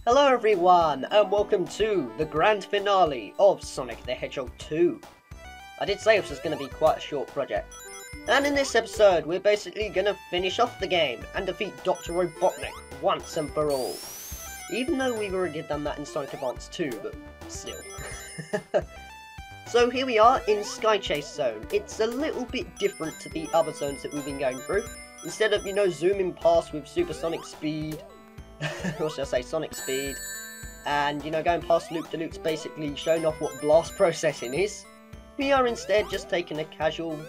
Hello everyone, and welcome to the grand finale of Sonic the Hedgehog 2. I did say this was going to be quite a short project. And in this episode, we're basically going to finish off the game and defeat Dr. Robotnik once and for all. Even though we've already done that in Sonic Advance 2, but still. So here we are in Sky Chase Zone. It's a little bit different to the other zones that we've been going through. Instead of, zooming past with supersonic speed, or should I say Sonic Speed, and going past loop-de-loops basically showing off what blast processing is, we are instead just taking a casual,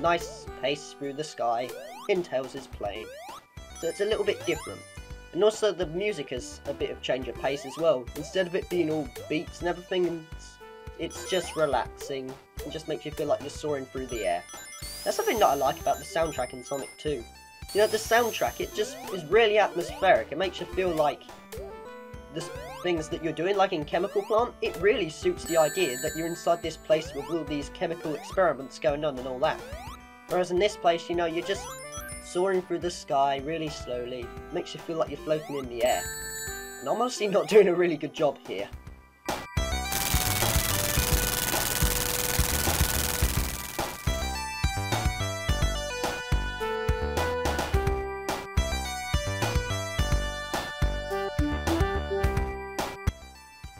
nice pace through the sky in Tails is playing. So it's a little bit different. And also the music has a bit of change of pace as well. Instead of it being all beats and everything, it's just relaxing and just makes you feel like you're soaring through the air. That's something that I like about the soundtrack in Sonic 2. The soundtrack, it just is really atmospheric. It makes you feel like the things that you're doing, like in Chemical Plant, it really suits the idea that you're inside this place with all these chemical experiments going on and all that. Whereas in this place, you're just soaring through the sky really slowly. It makes you feel like you're floating in the air. And I'm honestly not doing a really good job here.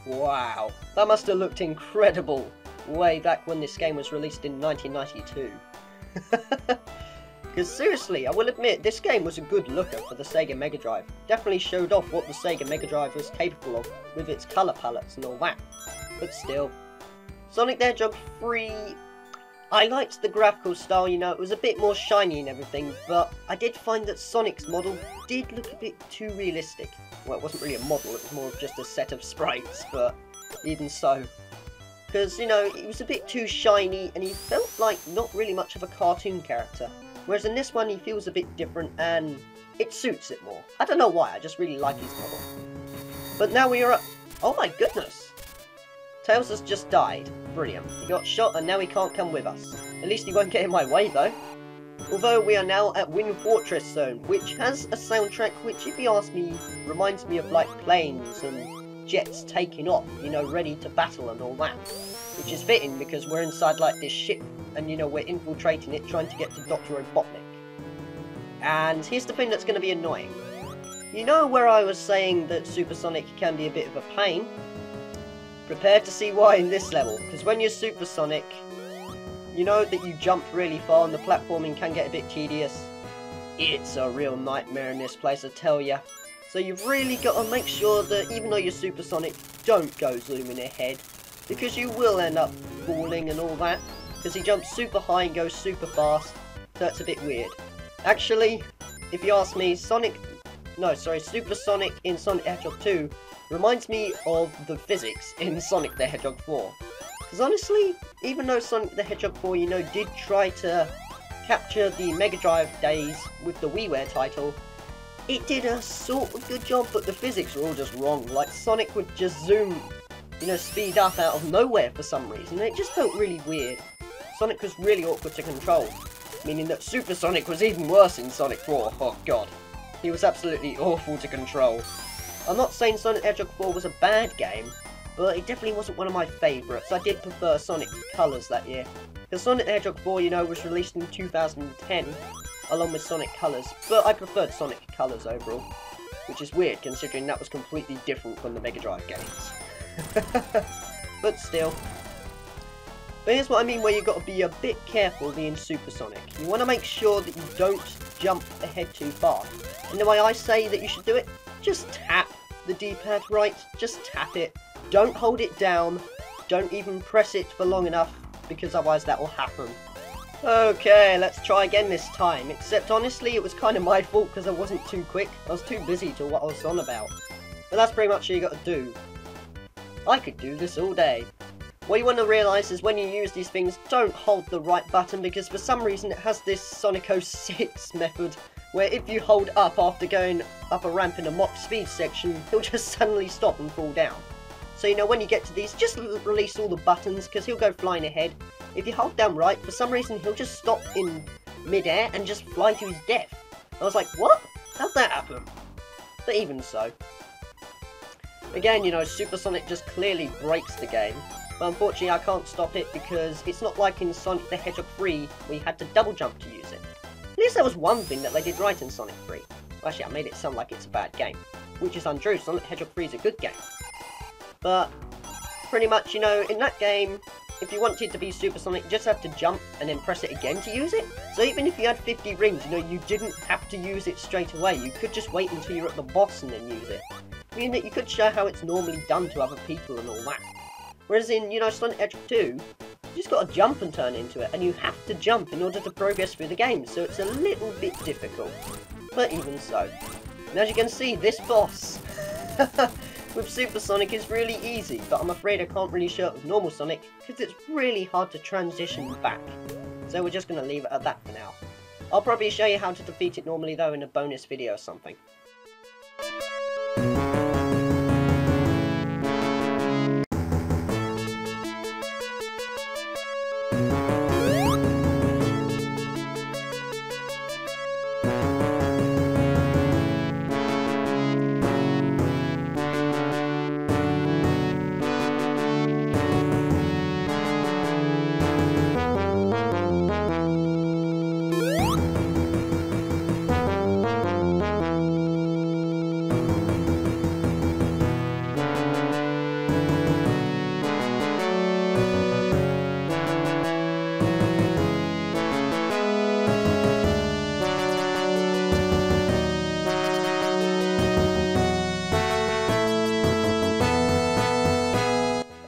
Wow, that must have looked incredible way back when this game was released in 1992. Because seriously, I will admit, this game was a good looker for the Sega Mega Drive. Definitely showed off what the Sega Mega Drive was capable of with its colour palettes and all that. But still, Sonic the Hedgehog 3, I liked the graphical style, it was a bit more shiny and everything, but I did find that Sonic's model did look a bit too realistic. Well, it wasn't really a model, it was more of just a set of sprites, but even so. Because, he was a bit too shiny, and he felt like not really much of a cartoon character. Whereas in this one, he feels a bit different, and it suits it more. I don't know why, I just really like his model. But now we are at... Oh my goodness! Tails has just died. Brilliant. He got shot, and now he can't come with us. At least he won't get in my way, though. Although we are now at Wind Fortress Zone, which has a soundtrack which, if you ask me, reminds me of like planes and jets taking off, ready to battle and all that. Which is fitting because we're inside like this ship and we're infiltrating it trying to get to Dr. Robotnik. And here's the thing that's going to be annoying. Where I was saying that Supersonic can be a bit of a pain? Prepare to see why in this level, because when you're Supersonic, that you jump really far and the platforming can get a bit tedious. It's a real nightmare in this place, I tell ya. So you've really got to make sure that even though you're Supersonic, don't go zooming ahead. Because you will end up falling and all that. Because he jumps super high and goes super fast. So it's a bit weird. Actually, if you ask me, Supersonic in Sonic the Hedgehog 2 reminds me of the physics in Sonic the Hedgehog 4. Because honestly, even though Sonic the Hedgehog 4, did try to capture the Mega Drive days with the WiiWare title, it did a sort of good job, but the physics were all just wrong. Like, Sonic would just zoom, speed up out of nowhere for some reason. It just felt really weird. Sonic was really awkward to control, meaning that Supersonic was even worse in Sonic 4. Oh god. He was absolutely awful to control. I'm not saying Sonic the Hedgehog 4 was a bad game, but it definitely wasn't one of my favourites. I did prefer Sonic Colors that year. Because Sonic the Hedgehog 4, was released in 2010, along with Sonic Colors, but I preferred Sonic Colors overall. Which is weird, considering that was completely different from the Mega Drive games. But still. But here's what I mean where you've got to be a bit careful being Supersonic. You want to make sure that you don't jump ahead too far. And the way I say that you should do it, just tap the D-pad right, just tap it. Don't hold it down, don't even press it for long enough, because otherwise that will happen. Okay, let's try again this time, except honestly it was kind of my fault because I wasn't too quick. I was too busy to what I was on about. But that's pretty much all you got to do. I could do this all day. What you want to realise is when you use these things, don't hold the right button, because for some reason it has this Sonic 06 method, where if you hold up after going up a ramp in a mock speed section, he'll just suddenly stop and fall down. So when you get to these, just release all the buttons, because he'll go flying ahead. If you hold down right, for some reason he'll just stop in mid-air and just fly to his death. I was like, what? How'd that happen? But even so. Again, you know, Super Sonic just clearly breaks the game, but unfortunately I can't stop it because it's not like in Sonic the Hedgehog 3 where you had to double jump to use it. At least there was one thing that they did right in Sonic 3. Well, actually, I made it sound like it's a bad game, which is untrue. Sonic the Hedgehog 3 is a good game. But pretty much, you know, in that game, if you wanted to be Super Sonic, you just have to jump and then press it again to use it. So even if you had 50 rings, you know, you didn't have to use it straight away. You could just wait until you're at the boss and then use it. Meaning that you could show how it's normally done to other people and all that. Whereas in, you know, Sonic the Hedgehog 2, you just got to jump and turn into it, and you have to jump in order to progress through the game, so it's a little bit difficult. But even so. And as you can see, this boss with Super Sonic is really easy, but I'm afraid I can't really show it with normal Sonic, because it's really hard to transition back. So we're just going to leave it at that for now. I'll probably show you how to defeat it normally though in a bonus video or something.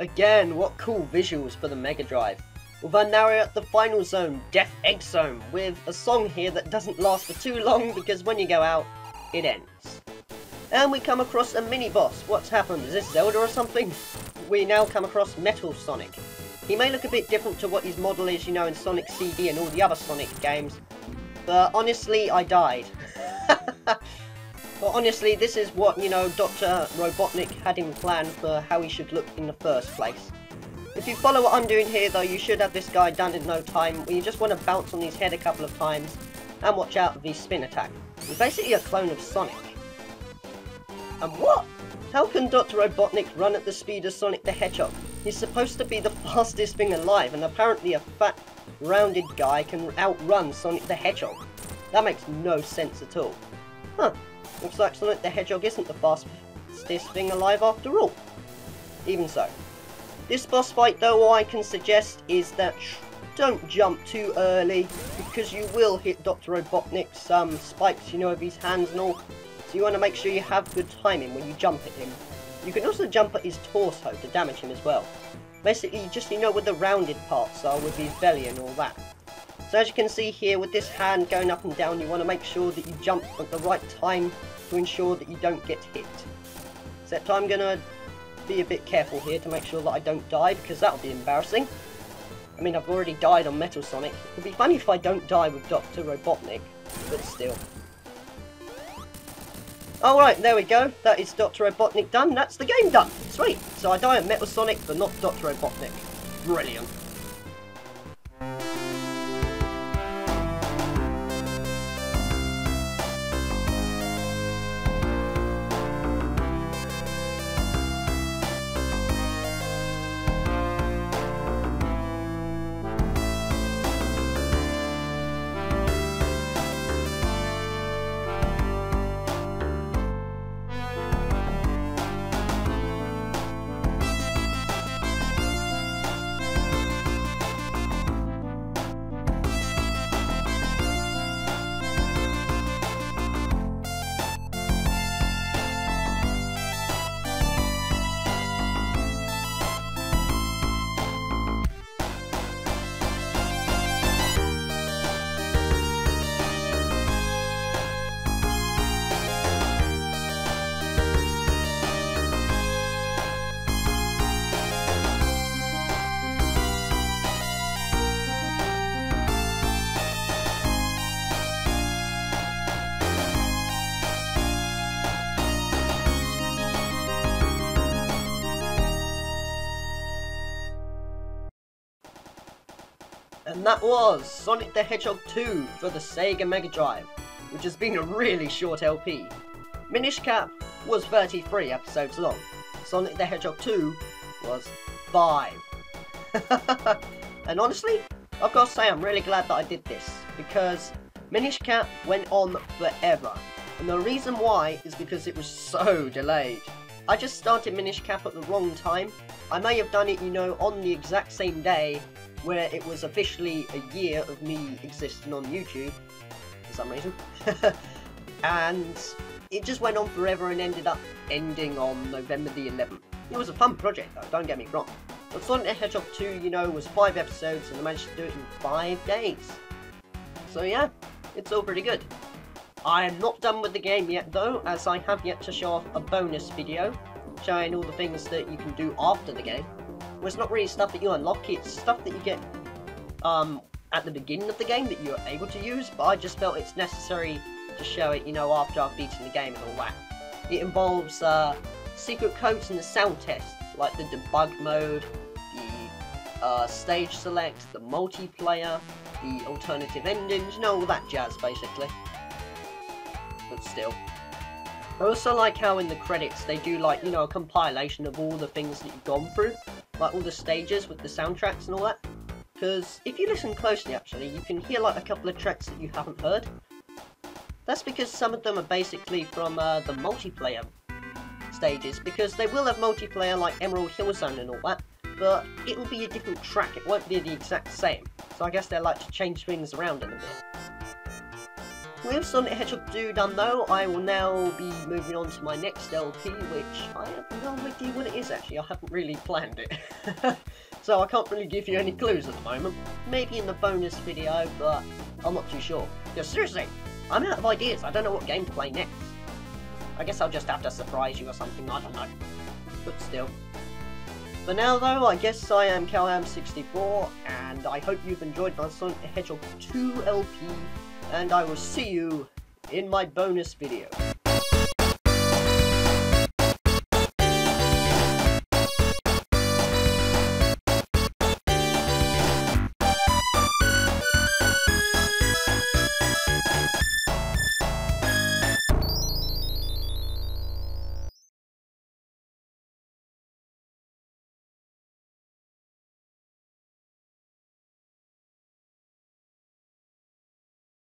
Again, what cool visuals for the Mega Drive. Although now we're at the final zone, Death Egg Zone, with a song here that doesn't last for too long because when you go out, it ends. And we come across a mini-boss. What's happened? Is this Zelda or something? We now come across Metal Sonic. He may look a bit different to what his model is, you know, in Sonic CD and all the other Sonic games, but honestly, I died. But honestly, this is what, you know, Dr. Robotnik had in plan for how he should look in the first place. If you follow what I'm doing here though, you should have this guy done in no time, where you just want to bounce on his head a couple of times, and watch out for his spin attack. He's basically a clone of Sonic. And what? How can Dr. Robotnik run at the speed of Sonic the Hedgehog? He's supposed to be the fastest thing alive, and apparently a fat, rounded guy can outrun Sonic the Hedgehog. That makes no sense at all. Huh. Looks like Sonic the Hedgehog isn't the fastest thing alive after all. Even so. This boss fight though, all I can suggest is that don't jump too early, because you will hit Dr. Robotnik's spikes, you know, with his hands and all. So you want to make sure you have good timing when you jump at him. You can also jump at his torso to damage him as well. Basically, just, you know, where the rounded parts are with his belly and all that. So as you can see here, with this hand going up and down, you want to make sure that you jump at the right time to ensure that you don't get hit. Except I'm going to be a bit careful here to make sure that I don't die, because that would be embarrassing. I mean, I've already died on Metal Sonic. It would be funny if I don't die with Dr. Robotnik, but still. Alright, there we go. That is Dr. Robotnik done. That's the game done. Sweet. So I die on Metal Sonic, but not Dr. Robotnik. Brilliant. And that was Sonic the Hedgehog 2 for the Sega Mega Drive, which has been a really short LP. Minish Cap was 33 episodes long, Sonic the Hedgehog 2 was 5. And honestly, I've got to say I'm really glad that I did this, because Minish Cap went on forever. And the reason why is because it was so delayed. I just started Minish Cap at the wrong time. I may have done it, you know, on the exact same day where it was officially a year of me existing on YouTube, for some reason. And it just went on forever and ended up ending on November the 11th. It was a fun project though, don't get me wrong. But Sonic the Hedgehog 2, you know, was 5 episodes and I managed to do it in 5 days. So yeah, it's all pretty good. I am not done with the game yet though, as I have yet to show off a bonus video showing all the things that you can do after the game. Well, it's not really stuff that you unlock, it's stuff that you get at the beginning of the game that you're able to use, but I just felt it's necessary to show it, you know, after I've beaten the game and all that. It involves secret codes and the sound tests, like the debug mode, the stage select, the multiplayer, the alternative endings, you know, all that jazz basically. But still. I also like how in the credits they do, like, you know, a compilation of all the things that you've gone through, like all the stages with the soundtracks and all that. Because if you listen closely actually, you can hear like a couple of tracks that you haven't heard. That's because some of them are basically from the multiplayer stages, because they will have multiplayer like Emerald Hill Zone and all that, but it will be a different track, it won't be the exact same. So I guess they like to change things around a little bit. With Sonic the Hedgehog 2 done though, I will now be moving on to my next LP, which I have no idea what it is actually, I haven't really planned it. So I can't really give you any clues at the moment. Maybe in the bonus video, but I'm not too sure. Because seriously, I'm out of ideas, I don't know what game to play next. I guess I'll just have to surprise you or something, I don't know. But still. For now though, I guess I am CalAm64, and I hope you've enjoyed my Sonic the Hedgehog 2 LP, and I will see you in my bonus video.